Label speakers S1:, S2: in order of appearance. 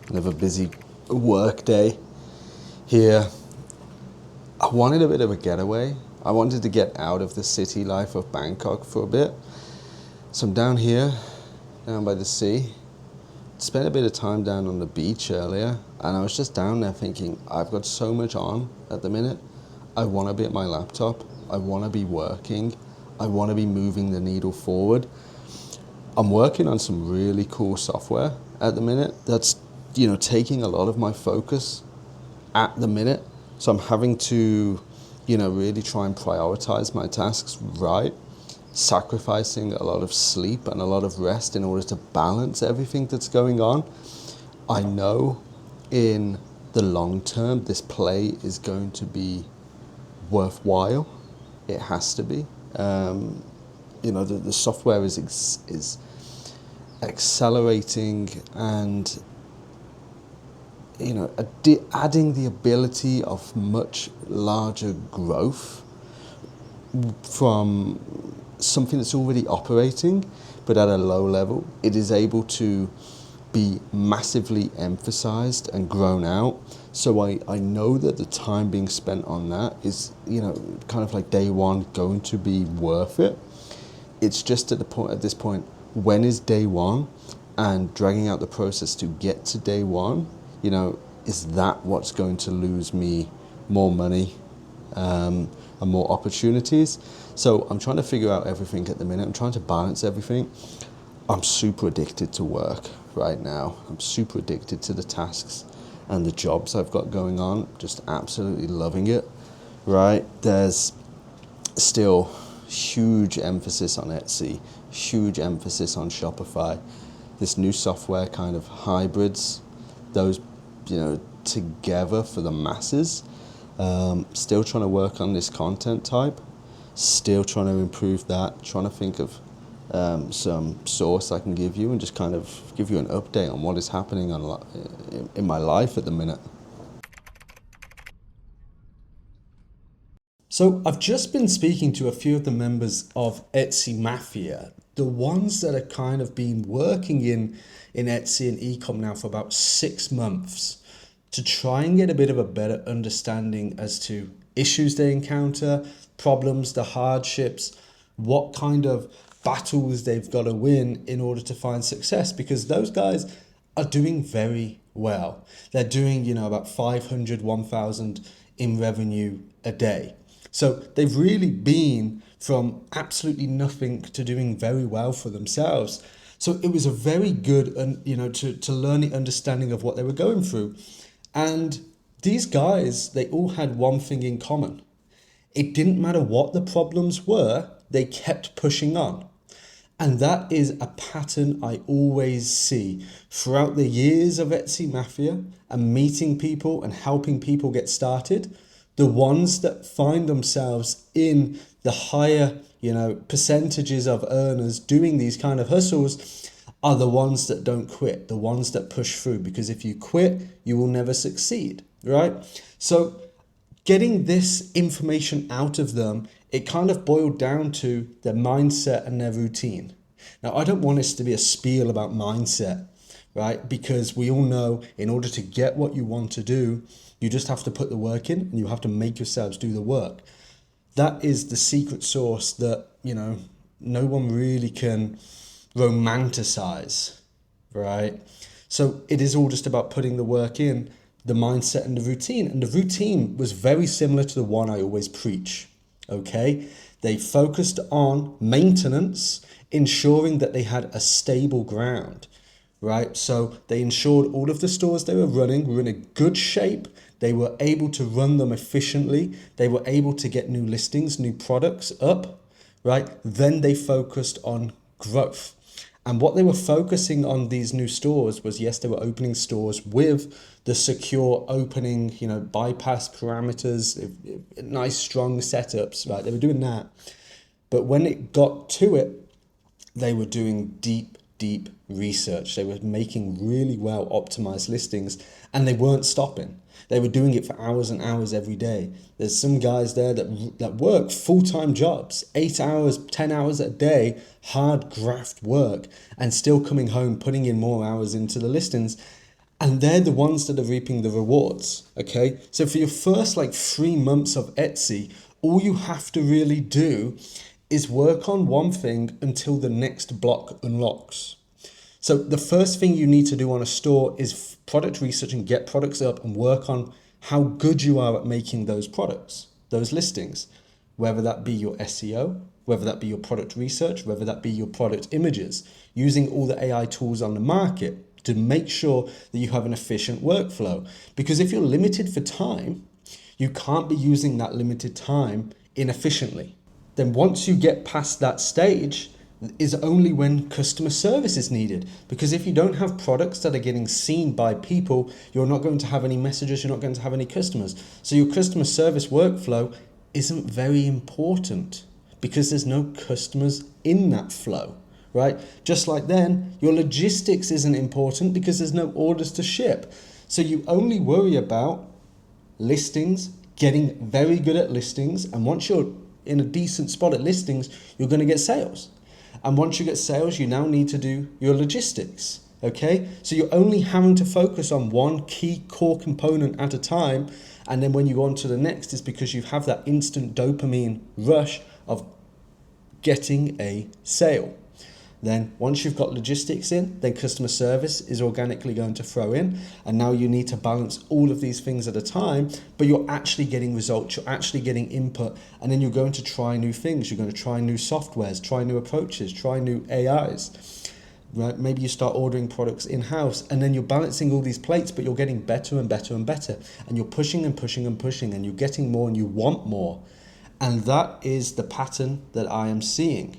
S1: Another busy work day here. I wanted a bit of a getaway. I wanted to get out of the city life of Bangkok for a bit. So I'm down here, down by the sea. Spent a bit of time down on the beach earlier, and I was just down there thinking, I've got so much on at the minute. I want to be at my laptop. I want to be working. I want to be moving the needle forward. I'm working on some really cool software at the minute that's, taking a lot of my focus at the minute. So I'm having to, really try and prioritize my tasks right, sacrificing a lot of sleep and a lot of rest in order to balance everything that's going on. I know in the long term, this play is going to be worthwhile. It has to be. The software is accelerating and adding the ability of much larger growth from something that's already operating, but at a low level. It is able to be massively emphasized and grown out. So I know that the time being spent on that is, kind of like day one going to be worth it. It's just at this point, when is day one, and dragging out the process to get to day one, is that what's going to lose me more money and more opportunities? So I'm trying to figure out everything at the minute. I'm trying to balance everything. I'm super addicted to work right now. I'm super addicted to the tasks and the jobs I've got going on. Just absolutely loving it, right? There's still huge emphasis on Etsy, huge emphasis on Shopify. This new software kind of hybrids those, together for the masses. Still trying to work on this content type, still trying to improve that, trying to think of some source I can give you and just kind of give you an update on what is happening in my life at the minute. So I've just been speaking to a few of the members of Etsy Mafia, the ones that are kind of been working in Etsy and ecom now for about 6 months, to try and get a bit of a better understanding as to issues they encounter, problems, the hardships, what kind of battles they've got to win in order to find success, because those guys are doing very well. They're doing, about 500, 1,000 in revenue a day. So they've really been from absolutely nothing to doing very well for themselves. So it was a very good, to learn the understanding of what they were going through. And these guys, they all had one thing in common. It didn't matter what the problems were, they kept pushing on. And that is a pattern I always see throughout the years of Etsy Mafia and meeting people and helping people get started. The ones that find themselves in the higher, percentages of earners doing these kind of hustles are the ones that don't quit, the ones that push through, because if you quit, you will never succeed, right? So getting this information out of them, it kind of boiled down to their mindset and their routine. Now, I don't want this to be a spiel about mindset, right? Because we all know in order to get what you want to do, you just have to put the work in and you have to make yourselves do the work. That is the secret sauce that, no one really can romanticize, right? So it is all just about putting the work in, the mindset and the routine. And the routine was very similar to the one I always preach, okay? They focused on maintenance, ensuring that they had a stable ground, right? So they ensured all of the stores they were running were in a good shape. They were able to run them efficiently. They were able to get new listings, new products up, right? Then they focused on growth. And what they were focusing on these new stores was, yes, they were opening stores with the secure opening, bypass parameters, nice, strong setups, right? They were doing that. But when it got to it, they were doing deep research. They were making really well optimized listings, and they weren't stopping. They were doing it for hours and hours every day. There's some guys there that work full-time jobs, 8 hours, 10 hours a day, hard graft work, and still coming home, putting in more hours into the listings. And they're the ones that are reaping the rewards. Okay. So for your first like 3 months of Etsy, all you have to really do is work on one thing until the next block unlocks. So the first thing you need to do on a store is product research and get products up and work on how good you are at making those products, those listings, whether that be your SEO, whether that be your product research, whether that be your product images, using all the AI tools on the market to make sure that you have an efficient workflow. Because if you're limited for time, you can't be using that limited time inefficiently. Then once you get past that stage is only when customer service is needed. Because if you don't have products that are getting seen by people, you're not going to have any messages, you're not going to have any customers. So your customer service workflow isn't very important because there's no customers in that flow, right? Just like then, your logistics isn't important because there's no orders to ship. So you only worry about listings, getting very good at listings, and once you're in a decent spot at listings, you're going to get sales. And once you get sales, you now need to do your logistics. Okay, so you're only having to focus on one key core component at a time, and then when you go on to the next, is because you have that instant dopamine rush of getting a sale. Then once you've got logistics in, then customer service is organically going to throw in. And now you need to balance all of these things at a time, but you're actually getting results, you're actually getting input, and then you're going to try new things. You're going to try new softwares, try new approaches, try new AIs. Right? Maybe you start ordering products in-house, and then you're balancing all these plates, but you're getting better and better and better. And you're pushing and pushing and pushing, and you're getting more and you want more. And that is the pattern that I am seeing.